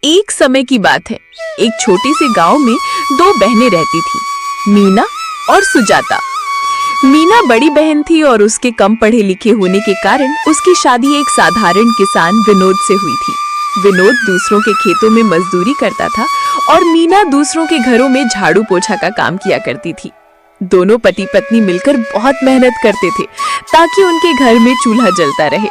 एक समय की बात है। एक छोटे से गांव में दो बहनें रहती थी, मीना और सुजाता। मीना बड़ी बहन थी और उसके कम पढ़े लिखे होने के कारण उसकी शादी एक साधारण किसान विनोद से हुई थी। विनोद दूसरों के खेतों में मजदूरी करता था और मीना दूसरों के घरों में झाड़ू पोछा का काम किया करती थी। दोनों पति पत्नी मिलकर बहुत मेहनत करते थे ताकि उनके घर में चूल्हा जलता रहे।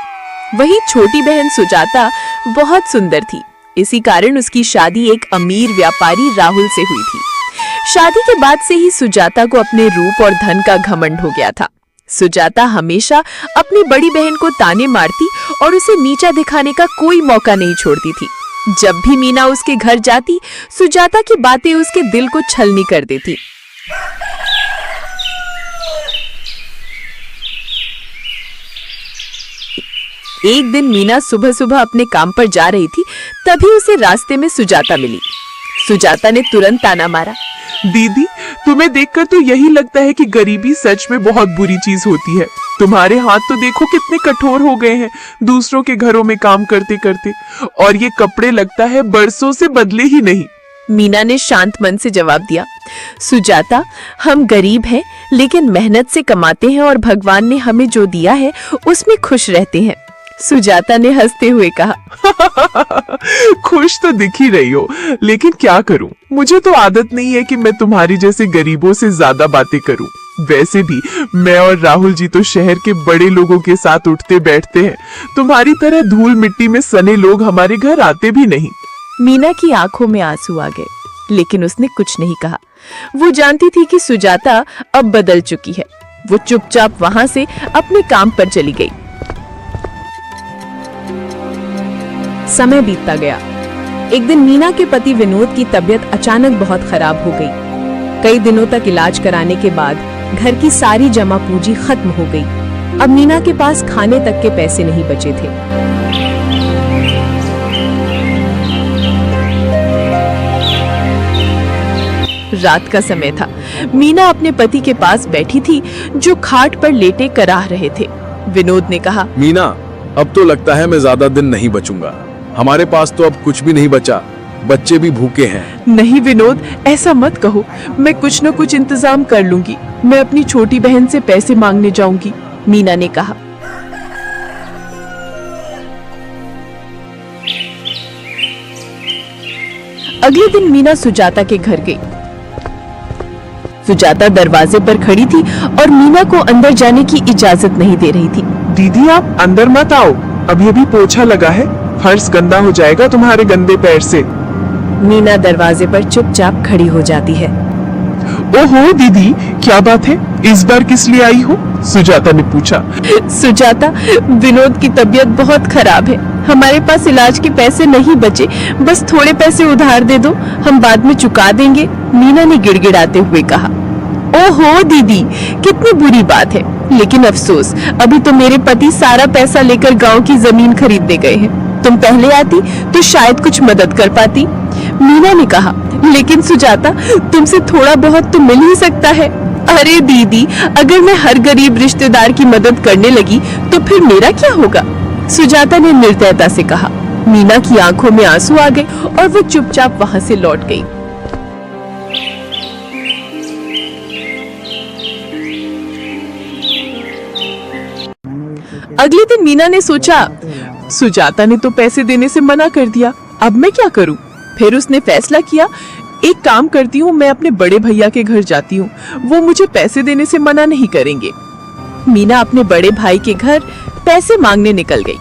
वही छोटी बहन सुजाता बहुत सुंदर थी, इसी कारण उसकी शादी एक अमीर व्यापारी राहुल से हुई थी। शादी के बाद से ही सुजाता को अपने रूप और धन का घमंड हो गया था। सुजाता हमेशा अपनी बड़ी बहन को ताने मारती और उसे नीचा दिखाने का कोई मौका नहीं छोड़ती थी। जब भी मीना उसके घर जाती, सुजाता की बातें उसके दिल को छलनी कर देती। एक दिन मीना सुबह सुबह अपने काम पर जा रही थी, तभी उसे रास्ते में सुजाता मिली। सुजाता ने तुरंत ताना मारा, दीदी, तुम्हें देखकर तो यही लगता है कि गरीबी सच में बहुत बुरी चीज होती है। तुम्हारे हाथ तो देखो कितने कठोर हो गए हैं दूसरों के घरों में काम करते करते, और ये कपड़े लगता है बरसों से बदले ही नहीं। मीना ने शांत मन से जवाब दिया, सुजाता, हम गरीब हैं लेकिन मेहनत से कमाते हैं और भगवान ने हमें जो दिया है उसमें खुश रहते हैं। सुजाता ने हंसते हुए कहा, खुश तो दिख ही रही हो, लेकिन क्या करूं, मुझे तो आदत नहीं है कि मैं तुम्हारी जैसे गरीबों से ज्यादा बातें करूं। वैसे भी मैं और राहुल जी तो शहर के बड़े लोगों के साथ उठते बैठते हैं, तुम्हारी तरह धूल मिट्टी में सने लोग हमारे घर आते भी नहीं। मीना की आंखों में आंसू आ गए, लेकिन उसने कुछ नहीं कहा। वो जानती थी कि सुजाता अब बदल चुकी है। वो चुपचाप वहां से अपने काम पर चली गई। समय बीतता गया। एक दिन मीना के पति विनोद की तबीयत अचानक बहुत खराब हो गई। कई दिनों तक इलाज कराने के बाद घर की सारी जमा पूंजी खत्म हो गई। अब मीना के पास खाने तक के पैसे नहीं बचे थे। रात का समय था। मीना अपने पति के पास बैठी थी, जो खाट पर लेटे कराह रहे थे। विनोद ने कहा, मीना, अब तो लगता है मैं ज्यादा दिन नहीं बचूंगा। हमारे पास तो अब कुछ भी नहीं बचा, बच्चे भी भूखे हैं। नहीं विनोद, ऐसा मत कहो, मैं कुछ न कुछ इंतजाम कर लूंगी। मैं अपनी छोटी बहन से पैसे मांगने जाऊंगी, मीना ने कहा। अगले दिन मीना सुजाता के घर गई। सुजाता दरवाजे पर खड़ी थी और मीना को अंदर जाने की इजाजत नहीं दे रही थी। दीदी, आप अंदर मत आओ, अभी अभी पोछा लगा है, फर्श गंदा हो जाएगा तुम्हारे गंदे पैर से। मीना दरवाजे पर चुपचाप खड़ी हो जाती है। ओहो दीदी, क्या बात है, इस बार किस लिए आई हो? सुजाता ने पूछा। सुजाता, विनोद की तबीयत बहुत खराब है, हमारे पास इलाज के पैसे नहीं बचे, बस थोड़े पैसे उधार दे दो, हम बाद में चुका देंगे, मीना ने गिड़गिड़ाते हुए कहा। ओहो दीदी, कितनी बुरी बात है, लेकिन अफसोस, अभी तो मेरे पति सारा पैसा लेकर गांव की जमीन खरीदने गए हैं। तुम पहले आती तो शायद कुछ मदद कर पाती, मीना ने कहा। लेकिन सुजाता, तुमसे थोड़ा बहुत तो मिल ही सकता है। अरे दीदी, अगर मैं हर गरीब रिश्तेदार की मदद करने लगी तो फिर मेरा क्या होगा? सुजाता ने निर्दयता से कहा। मीना की आंखों में आंसू आ गए और वो चुपचाप वहां से लौट गई। अगले दिन मीना ने सोचा, सुजाता ने तो पैसे देने से मना कर दिया, अब मैं क्या करूं? फिर उसने फैसला किया, एक काम करती हूँ, मैं अपने बड़े भैया के घर जाती हूँ, वो मुझे पैसे देने से मना नहीं करेंगे। मीना अपने बड़े भाई के घर पैसे मांगने निकल गई।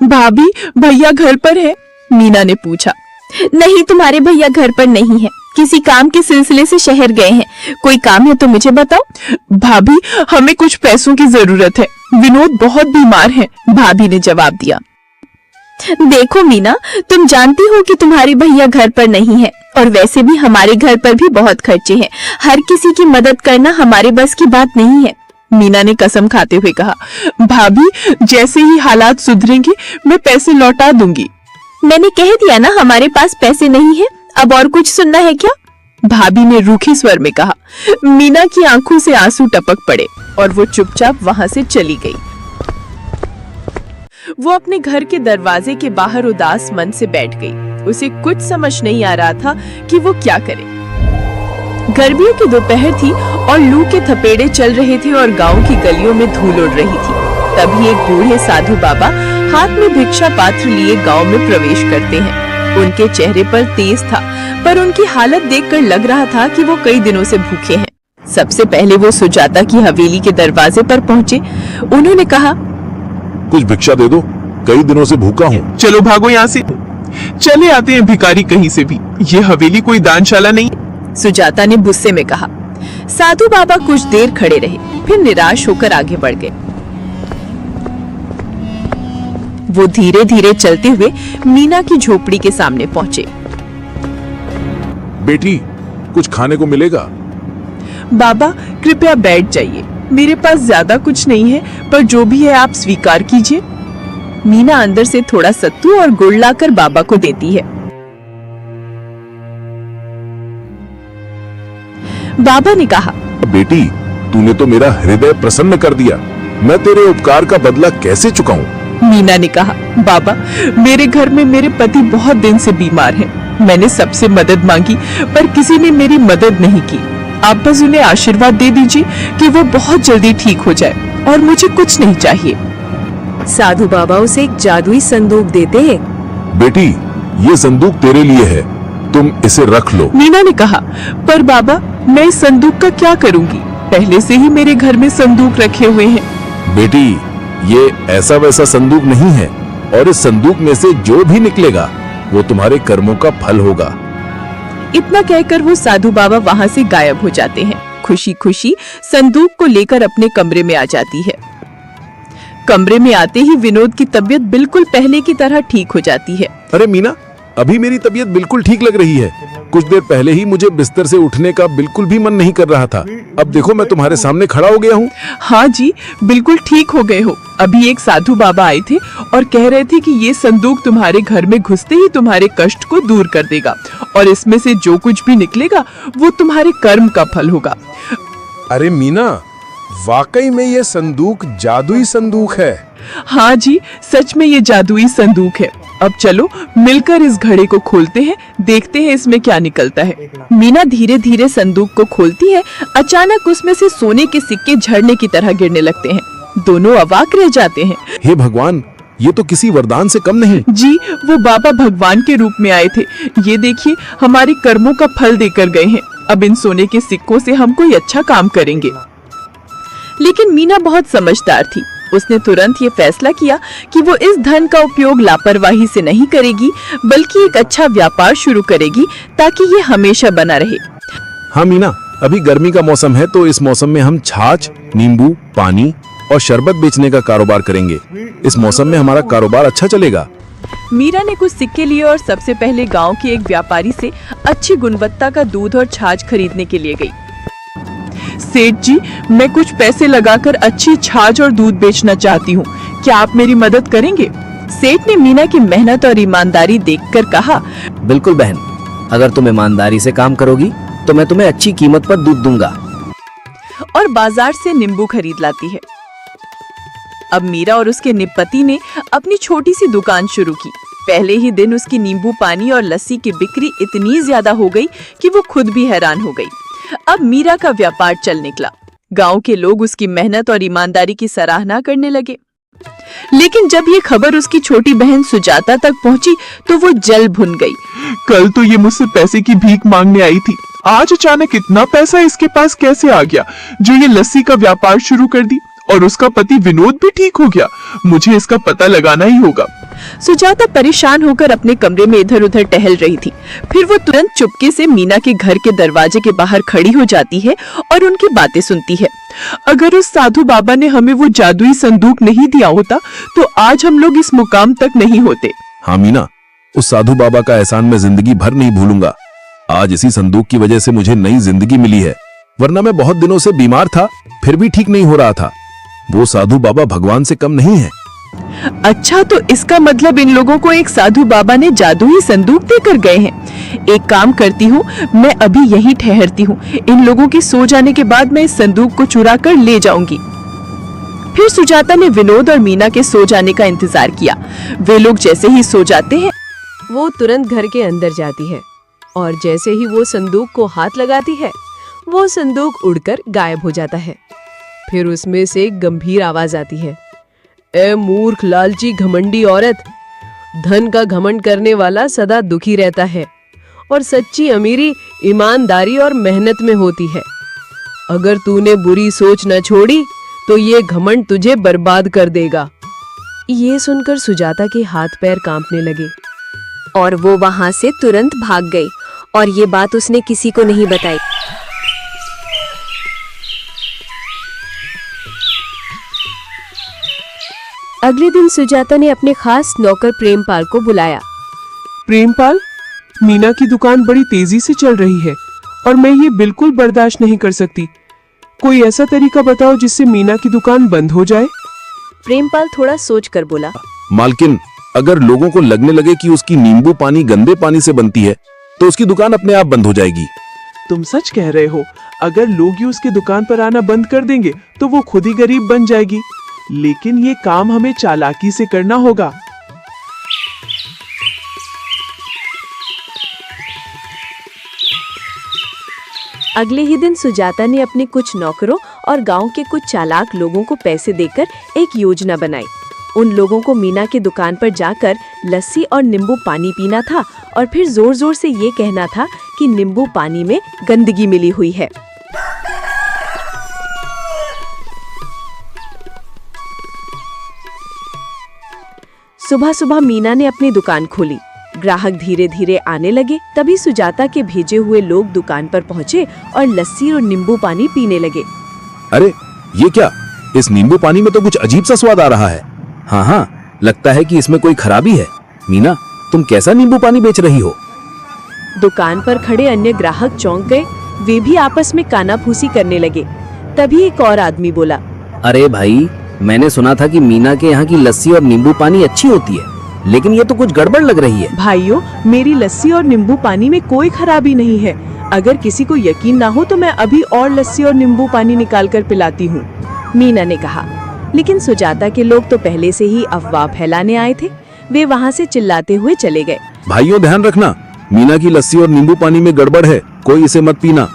भाभी, भैया घर पर है? मीना ने पूछा। नहीं, तुम्हारे भैया घर पर नहीं है, किसी काम के सिलसिले से शहर गए हैं। कोई काम है तो मुझे बताओ। भाभी, हमें कुछ पैसों की जरूरत है, विनोद बहुत बीमार है, भाभी ने जवाब दिया। देखो मीना, तुम जानती हो कि तुम्हारी भैया घर पर नहीं है, और वैसे भी हमारे घर पर भी बहुत खर्चे हैं, हर किसी की मदद करना हमारे बस की बात नहीं है, मीना ने कसम खाते हुए कहा। भाभी, जैसे ही हालात सुधरेंगे मैं पैसे लौटा दूंगी। मैंने कह दिया ना, हमारे पास पैसे नहीं है, अब और कुछ सुनना है क्या? भाभी ने रूखे स्वर में कहा। मीना की आंखों से आंसू टपक पड़े और वो चुपचाप वहां से चली गई। वो अपने घर के दरवाजे के बाहर उदास मन से बैठ गई। उसे कुछ समझ नहीं आ रहा था कि वो क्या करे। गर्मियों की दोपहर थी और लू के थपेड़े चल रहे थे और गांव की गलियों में धूल उड़ रही थी। तभी एक बूढ़े साधु बाबा हाथ में भिक्षा पात्र लिए गांव में प्रवेश करते हैं। उनके चेहरे पर तेज था, पर उनकी हालत देखकर लग रहा था कि वो कई दिनों से भूखे हैं। सबसे पहले वो सुजाता की हवेली के दरवाजे पर पहुंचे। उन्होंने कहा, कुछ भिक्षा दे दो, कई दिनों से भूखा हूँ। चलो भागो यहाँ से, चले आते हैं भिखारी कहीं से भी। ये हवेली कोई दानशाला नहीं। सुजाता ने गुस्से में कहा। साधु बाबा कुछ देर खड़े रहे, फिर निराश होकर आगे बढ़ गए। वो धीरे धीरे चलते हुए मीना की झोपड़ी के सामने पहुंचे। बेटी, कुछ खाने को मिलेगा? बाबा कृपया बैठ जाइए, मेरे पास ज्यादा कुछ नहीं है, पर जो भी है आप स्वीकार कीजिए। मीना अंदर से थोड़ा सत्तू और गुड़ लाकर बाबा को देती है। बाबा ने कहा, बेटी, तूने तो मेरा हृदय प्रसन्न कर दिया। मैं तेरे उपकार का बदला कैसे चुकाऊं? मीना ने कहा, बाबा मेरे घर में मेरे पति बहुत दिन से बीमार हैं। मैंने सबसे मदद मांगी, पर किसी ने मेरी मदद नहीं की। आप बस उन्हें आशीर्वाद दे दीजिए कि वो बहुत जल्दी ठीक हो जाए, और मुझे कुछ नहीं चाहिए। साधु बाबा उसे एक जादुई संदूक देते हैं। बेटी, ये संदूक तेरे लिए है, तुम इसे रख लो। मीना ने कहा, पर बाबा मैं इस संदूक का क्या करूंगी? पहले से ही मेरे घर में संदूक रखे हुए हैं। बेटी, ये ऐसा वैसा संदूक नहीं है, और इस संदूक में से जो भी निकलेगा वो तुम्हारे कर्मों का फल होगा। इतना कहकर वो साधु बाबा वहाँ से गायब हो जाते हैं। खुशी खुशी संदूक को लेकर अपने कमरे में आ जाती है। कमरे में आते ही विनोद की तबीयत बिल्कुल पहले की तरह ठीक हो जाती है। अरे मीना, अभी मेरी तबीयत बिल्कुल ठीक लग रही है। कुछ देर पहले ही मुझे बिस्तर से उठने का बिल्कुल भी मन नहीं कर रहा था। अब देखो मैं तुम्हारे सामने खड़ा हो गया हूँ। हाँ जी, बिल्कुल ठीक हो गए हो। अभी एक साधु बाबा आए थे और कह रहे थे कि ये संदूक तुम्हारे घर में घुसते ही तुम्हारे कष्ट को दूर कर देगा, और इसमें से जो कुछ भी निकलेगा वो तुम्हारे कर्म का फल होगा। अरे मीना, वाकई में ये संदूक जादुई संदूक है। हाँ जी, सच में ये जादुई संदूक है। अब चलो मिलकर इस घड़े को खोलते हैं, देखते हैं इसमें क्या निकलता है। मीना धीरे धीरे संदूक को खोलती है। अचानक उसमें से सोने के सिक्के झरने की तरह गिरने लगते हैं। दोनों अवाक रह जाते हैं। हे भगवान, ये तो किसी वरदान से कम नहीं। जी, वो बाबा भगवान के रूप में आए थे। ये देखिए, हमारे कर्मों का फल देकर गए हैं। अब इन सोने के सिक्कों से हम कोई अच्छा काम करेंगे। लेकिन मीना बहुत समझदार थी। उसने तुरंत ये फैसला किया कि वो इस धन का उपयोग लापरवाही से नहीं करेगी, बल्कि एक अच्छा व्यापार शुरू करेगी ताकि ये हमेशा बना रहे। हाँ मीना, अभी गर्मी का मौसम है, तो इस मौसम में हम छाछ, नींबू पानी और शरबत बेचने का कारोबार करेंगे। इस मौसम में हमारा कारोबार अच्छा चलेगा। मीरा ने कुछ सिक्के लिए और सबसे पहले गांव के एक व्यापारी से अच्छी गुणवत्ता का दूध और छाछ खरीदने के लिए गई। सेठ जी, मैं कुछ पैसे लगाकर अच्छी छाछ और दूध बेचना चाहती हूँ, क्या आप मेरी मदद करेंगे? सेठ ने मीना की मेहनत और ईमानदारी देखकर कहा, बिल्कुल बहन, अगर तुम ईमानदारी से काम करोगी तो मैं तुम्हें अच्छी कीमत पर दूध दूंगा। और बाजार से नींबू खरीद लाती है। अब मीरा और उसके पति ने अपनी छोटी सी दुकान शुरू की। पहले ही दिन उसकी नींबू पानी और लस्सी की बिक्री इतनी ज्यादा हो गई कि वो खुद भी हैरान हो गई। अब मीरा का व्यापार चल निकला। गांव के लोग उसकी मेहनत और ईमानदारी की सराहना करने लगे। लेकिन जब ये खबर उसकी छोटी बहन सुजाता तक पहुंची तो वो जल भुन गई। कल तो ये मुझसे पैसे की भीख मांगने आई थी, आज अचानक इतना पैसा इसके पास कैसे आ गया जो ये लस्सी का व्यापार शुरू कर दी? और उसका पति विनोद भी ठीक हो गया। मुझे इसका पता लगाना ही होगा। सुजाता परेशान होकर अपने कमरे में इधर उधर टहल रही थी। फिर वो तुरंत चुपके से मीना के घर के दरवाजे के बाहर खड़ी हो जाती है और उनकी बातें सुनती है। अगर उस साधु बाबा ने हमें वो जादुई संदूक नहीं दिया होता तो आज हम लोग इस मुकाम तक नहीं होते। हाँ मीना, उस साधु बाबा का एहसान मैं जिंदगी भर नहीं भूलूंगा। आज इसी संदूक की वजह से मुझे नई जिंदगी मिली है, वरना मैं बहुत दिनों से बीमार था, फिर भी ठीक नहीं हो रहा था। वो साधु बाबा भगवान से कम नहीं है। अच्छा, तो इसका मतलब इन लोगों को एक साधु बाबा ने जादुई संदूक देकर गए हैं। एक काम करती हूँ, मैं अभी यहीं ठहरती हूँ। इन लोगों के सो जाने के बाद मैं इस संदूक को चुरा कर ले जाऊंगी। फिर सुजाता ने विनोद और मीना के सो जाने का इंतजार किया। वे लोग जैसे ही सो जाते हैं, वो तुरंत घर के अंदर जाती है और जैसे ही वो संदूक को हाथ लगाती है, वो संदूक उड़कर गायब हो जाता है। फिर उसमें से एक गंभीर आवाज आती है, ए मूर्ख लालची घमंडी औरत, धन का घमंड करने वाला सदा दुखी रहता है और सच्ची अमीरी ईमानदारी और मेहनत में होती है। अगर तूने बुरी सोच न छोड़ी तो ये घमंड तुझे बर्बाद कर देगा। ये सुनकर सुजाता के हाथ पैर कांपने लगे और वो वहां से तुरंत भाग गई और ये बात उसने किसी को नहीं बताई। अगले दिन सुजाता ने अपने खास नौकर प्रेमपाल को बुलाया। प्रेमपाल, मीना की दुकान बड़ी तेजी से चल रही है और मैं ये बिल्कुल बर्दाश्त नहीं कर सकती। कोई ऐसा तरीका बताओ जिससे मीना की दुकान बंद हो जाए। प्रेमपाल थोड़ा सोचकर बोला, मालकिन, अगर लोगों को लगने लगे कि उसकी नींबू पानी गंदे पानी से बनती है तो उसकी दुकान अपने आप बंद हो जाएगी। तुम सच कह रहे हो। अगर लोग ही उसकी दुकान पर आना बंद कर देंगे तो वो खुद ही गरीब बन जाएगी। लेकिन ये काम हमें चालाकी से करना होगा। अगले ही दिन सुजाता ने अपने कुछ नौकरों और गांव के कुछ चालाक लोगों को पैसे देकर एक योजना बनाई। उन लोगों को मीना की दुकान पर जाकर लस्सी और नींबू पानी पीना था और फिर जोर जोर से ये कहना था कि नींबू पानी में गंदगी मिली हुई है। सुबह सुबह मीना ने अपनी दुकान खोली। ग्राहक धीरे धीरे आने लगे। तभी सुजाता के भेजे हुए लोग दुकान पर पहुंचे और लस्सी और नींबू पानी पीने लगे। अरे ये क्या, इस नींबू पानी में तो कुछ अजीब सा स्वाद आ रहा है। हाँ, लगता है कि इसमें कोई खराबी है। मीना, तुम कैसा नींबू पानी बेच रही हो? दुकान पर खड़े अन्य ग्राहक चौंक गए। वे भी आपस में कानाफूसी करने लगे। तभी एक और आदमी बोला, अरे भाई, मैंने सुना था कि मीना के यहाँ की लस्सी और नींबू पानी अच्छी होती है, लेकिन ये तो कुछ गड़बड़ लग रही है। भाइयों, मेरी लस्सी और नींबू पानी में कोई खराबी नहीं है। अगर किसी को यकीन ना हो तो मैं अभी और लस्सी और नींबू पानी निकाल कर पिलाती हूँ, मीना ने कहा। लेकिन सुजाता के लोग तो पहले से ही अफवाह फैलाने आए थे। वे वहाँ से चिल्लाते हुए चले गए। भाइयों, ध्यान रखना, मीना की लस्सी और नींबू पानी में गड़बड़ है, कोई इसे मत पीना,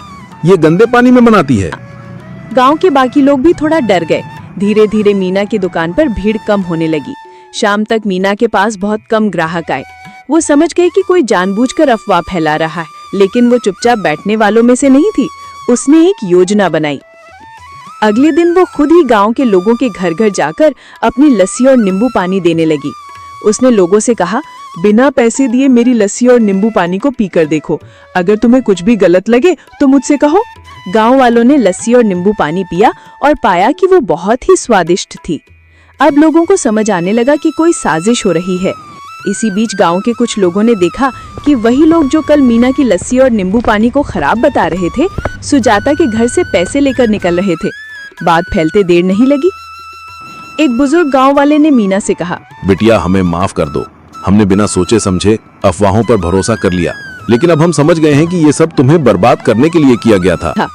ये गंदे पानी में बनाती है। गांव के बाकी लोग भी थोड़ा डर गए। धीरे धीरे मीना की दुकान पर भीड़ कम होने लगी। शाम तक मीना के पास बहुत कम ग्राहक आए। वो समझ गए कि कोई जानबूझकर अफवाह फैला रहा है, लेकिन वो चुपचाप बैठने वालों में से नहीं थी। उसने एक योजना बनाई। अगले दिन वो खुद ही गांव के लोगों के घर घर जाकर अपनी लस्सी और नींबू पानी देने लगी। उसने लोगों से कहा, बिना पैसे दिए मेरी लस्सी और नींबू पानी को पीकर देखो। अगर तुम्हें कुछ भी गलत लगे तो मुझसे कहो। गांव वालों ने लस्सी और नींबू पानी पिया और पाया कि वो बहुत ही स्वादिष्ट थी। अब लोगों को समझ आने लगा कि कोई साजिश हो रही है। इसी बीच गांव के कुछ लोगों ने देखा कि वही लोग जो कल मीना की लस्सी और नींबू पानी को खराब बता रहे थे, सुजाता के घर से पैसे लेकर निकल रहे थे। बात फैलते देर नहीं लगी। एक बुजुर्ग गांव वाले ने मीना से कहा, बिटिया, हमें माफ कर दो, हमने बिना सोचे समझे अफवाहों पर भरोसा कर लिया, लेकिन अब हम समझ गए हैं कि ये सब तुम्हें बर्बाद करने के लिए किया गया था।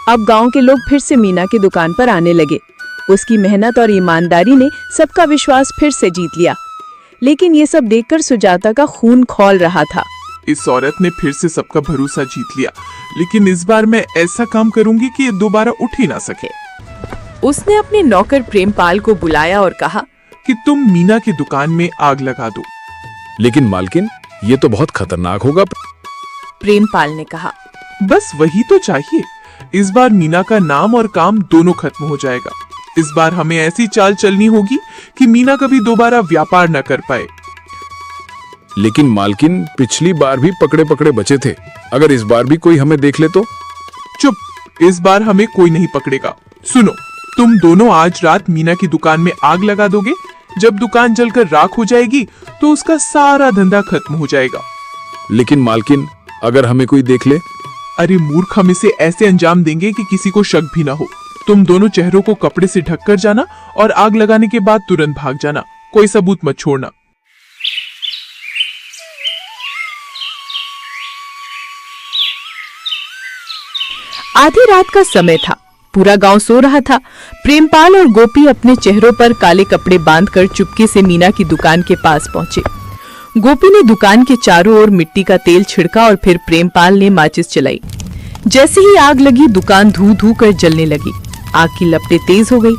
अब गांव के लोग फिर से मीना की दुकान पर आने लगे। उसकी मेहनत और ईमानदारी ने सबका विश्वास फिर से जीत लिया। लेकिन ये सब देखकर सुजाता का खून खौल रहा था। इस औरत ने फिर से सबका भरोसा जीत लिया, लेकिन इस बार मैं ऐसा काम करूंगी कि ये दोबारा उठ ही ना सके। उसने अपने नौकर प्रेमपाल को बुलाया और कहा कि तुम मीना की दुकान में आग लगा दो। लेकिन मालकिन, ये तो बहुत खतरनाक होगा। प्रेमपाल ने कहा, बस वही तो चाहिए। इस बार मीना का नाम और काम दोनों खत्म हो जाएगा। इस बार हमें ऐसी चाल चलनी होगी कि मीना कभी दोबारा व्यापार न कर पाए। लेकिन मालकिन, पिछली बार भी पकड़े पकड़े बचे थे। अगर इस बार भी कोई हमें देख ले तो? चुप, इस बार हमें कोई नहीं पकड़ेगा। सुनो, तुम दोनों आज रात मीना की दुकान में आग लगा दोगे। जब दुकान जलकर राख हो जाएगी तो उसका सारा धंधा खत्म हो जाएगा। लेकिन मालकिन, अगर हमें कोई देख ले? अरे मूर्ख, हम इसे ऐसे अंजाम देंगे कि किसी को शक भी ना हो। तुम दोनों चेहरों को कपड़े से ढककर जाना और आग लगाने के बाद तुरंत भाग जाना। कोई सबूत मत छोड़ना। आधी रात का समय था। पूरा गांव सो रहा था। प्रेमपाल और गोपी अपने चेहरों पर काले कपड़े बांधकर चुपके से मीना की दुकान के पास पहुंचे। गोपी ने दुकान के चारों ओर मिट्टी का तेल छिड़का और फिर प्रेमपाल ने माचिस जलाई। जैसे ही आग लगी, दुकान धू धू कर जलने लगी। आग की लपटें तेज हो गई।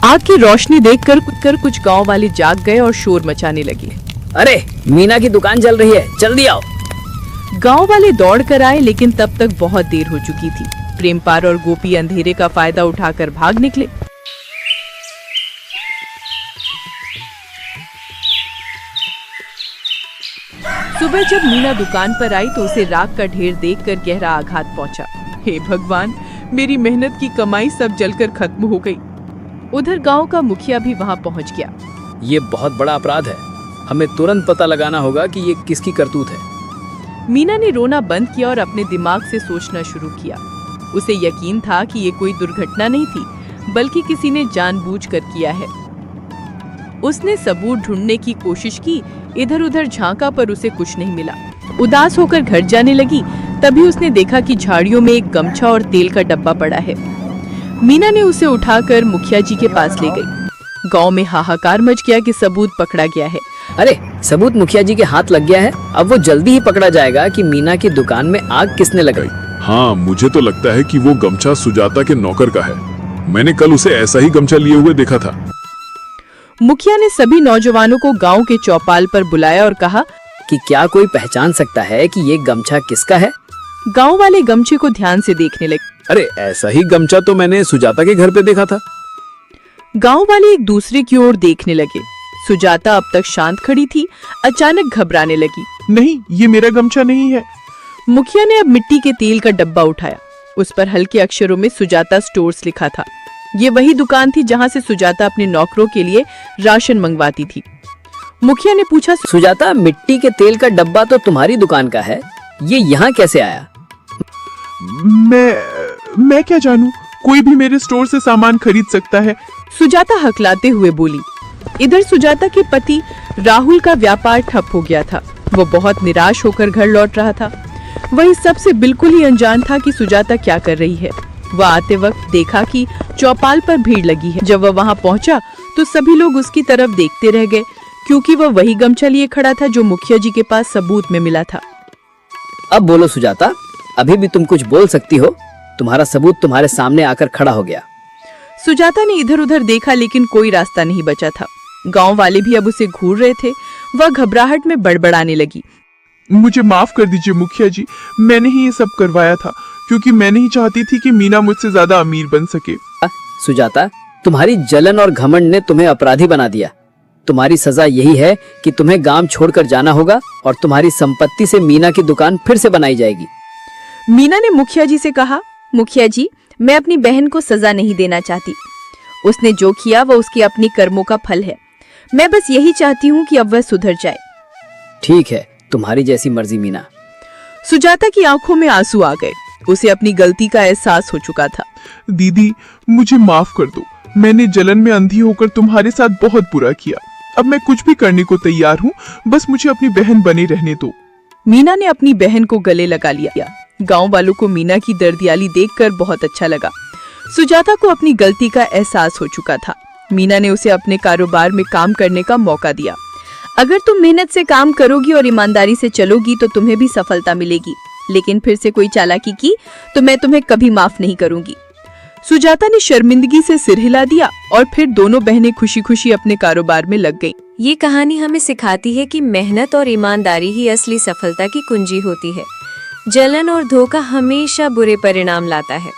आग की रोशनी देखकर कुछ गांव वाले जाग गए और शोर मचाने लगे। अरे मीना की दुकान जल रही है, जल्दी आओ। गांव वाले दौड़ कर आए, लेकिन तब तक बहुत देर हो चुकी थी। प्रेमपाल और गोपी अंधेरे का फायदा उठाकर भाग निकले। सुबह जब मीना दुकान पर आई तो उसे राख का ढेर देखकर गहरा आघात पहुंचा। हे भगवान, मेरी मेहनत की कमाई सब जलकर खत्म हो गई। उधर गांव का मुखिया भी वहां पहुंच गया। ये बहुत बड़ा अपराध है, हमें तुरंत पता लगाना होगा कि ये किसकी करतूत है। मीना ने रोना बंद किया और अपने दिमाग से सोचना शुरू किया। उसे यकीन था कि ये कोई दुर्घटना नहीं थी, बल्कि किसी ने जानबूझकर किया है। उसने सबूत ढूंढने की कोशिश की, इधर उधर झांका पर उसे कुछ नहीं मिला। उदास होकर घर जाने लगी, तभी उसने देखा कि झाड़ियों में एक गमछा और तेल का डब्बा पड़ा है। मीना ने उसे उठाकर मुखिया जी के पास ले गई। गांव में हाहाकार मच गया कि सबूत पकड़ा गया है। अरे सबूत मुखिया जी के हाथ लग गया है, अब वो जल्दी ही पकड़ा जाएगा कि मीना की दुकान में आग किसने लगाई। हाँ, मुझे तो लगता है कि वो गमछा सुजाता के नौकर का है। मैंने कल उसे ऐसा ही गमछा लिए हुए देखा था। मुखिया ने सभी नौजवानों को गांव के चौपाल पर बुलाया और कहा कि क्या कोई पहचान सकता है कि ये गमछा किसका है। गांव वाले गमछे को ध्यान से देखने लगे। अरे ऐसा ही गमछा तो मैंने सुजाता के घर पे देखा था। गांव वाले एक दूसरे की ओर देखने लगे। सुजाता अब तक शांत खड़ी थी, अचानक घबराने लगी। नहीं, ये मेरा गमछा नहीं है। मुखिया ने अब मिट्टी के तेल का डब्बा उठाया। उस पर हल्के अक्षरों में सुजाता स्टोर्स लिखा था। ये वही दुकान थी जहां से सुजाता अपने नौकरों के लिए राशन मंगवाती थी। मुखिया ने पूछा, सुजाता, मिट्टी के तेल का डब्बा तो तुम्हारी दुकान का है, ये यहाँ कैसे आया? मैं क्या जानूं, कोई भी मेरे स्टोर से सामान खरीद सकता है। सुजाता हकलाते हुए बोली। इधर सुजाता के पति राहुल का व्यापार ठप हो गया था। वो बहुत निराश होकर घर लौट रहा था। वह इस सब से बिल्कुल ही अनजान था कि सुजाता क्या कर रही है। वह आते वक्त देखा कि चौपाल पर भीड़ लगी है। जब वह वहां पहुंचा तो सभी लोग उसकी तरफ देखते रह गए, क्योंकि वह वही गमछा लिए खड़ा था जो मुखिया जी के पास सबूत में मिला था। अब बोलो सुजाता, अभी भी तुम कुछ बोल सकती हो, तुम्हारा सबूत तुम्हारे सामने आकर खड़ा हो गया। सुजाता ने इधर उधर देखा, लेकिन कोई रास्ता नहीं बचा था। गांव वाले भी अब उसे घूर रहे थे। वह घबराहट में बड़बड़ाने लगी। मुझे माफ कर दीजिए मुखिया जी, मैंने ही ये सब करवाया था, क्योंकि मैं नहीं चाहती थी कि मीना मुझसे ज्यादा अमीर बन सके। सुजाता, तुम्हारी जलन और घमंड ने तुम्हें अपराधी बना दिया। तुम्हारी सजा यही है कि तुम्हें गांव छोड़कर जाना होगा और तुम्हारी संपत्ति से मीना की दुकान फिर से बनाई जाएगी। मीना ने मुखिया जी से कहा, मुखिया जी, मैं अपनी बहन को सजा नहीं देना चाहती। उसने जो किया वह उसके अपनी कर्मों का फल है। मैं बस यही चाहती हूँ कि अब वह सुधर जाए। ठीक है, तुम्हारी जैसी मर्जी मीना। सुजाता की आंखों में आंसू आ गए। उसे अपनी गलती का एहसास हो चुका था। दीदी, मुझे माफ कर दो। मैंने जलन में अंधी होकर तुम्हारे साथ बहुत बुरा किया। अब मैं कुछ भी करने को तैयार हूँ, बस मुझे अपनी बहन बने रहने दो। मीना ने अपनी बहन को गले लगा लिया। गांव वालों को मीना की दर्दियाली देखकर बहुत अच्छा लगा। सुजाता को अपनी गलती का एहसास हो चुका था। मीना ने उसे अपने कारोबार में काम करने का मौका दिया। अगर तुम मेहनत से काम करोगी और ईमानदारी से चलोगी तो तुम्हें भी सफलता मिलेगी, लेकिन फिर से कोई चालाकी की तो मैं तुम्हें कभी माफ नहीं करूंगी। सुजाता ने शर्मिंदगी से सिर हिला दिया और फिर दोनों बहनें खुशी खुशी अपने कारोबार में लग गईं। ये कहानी हमें सिखाती है कि मेहनत और ईमानदारी ही असली सफलता की कुंजी होती है। जलन और धोखा हमेशा बुरे परिणाम लाता है।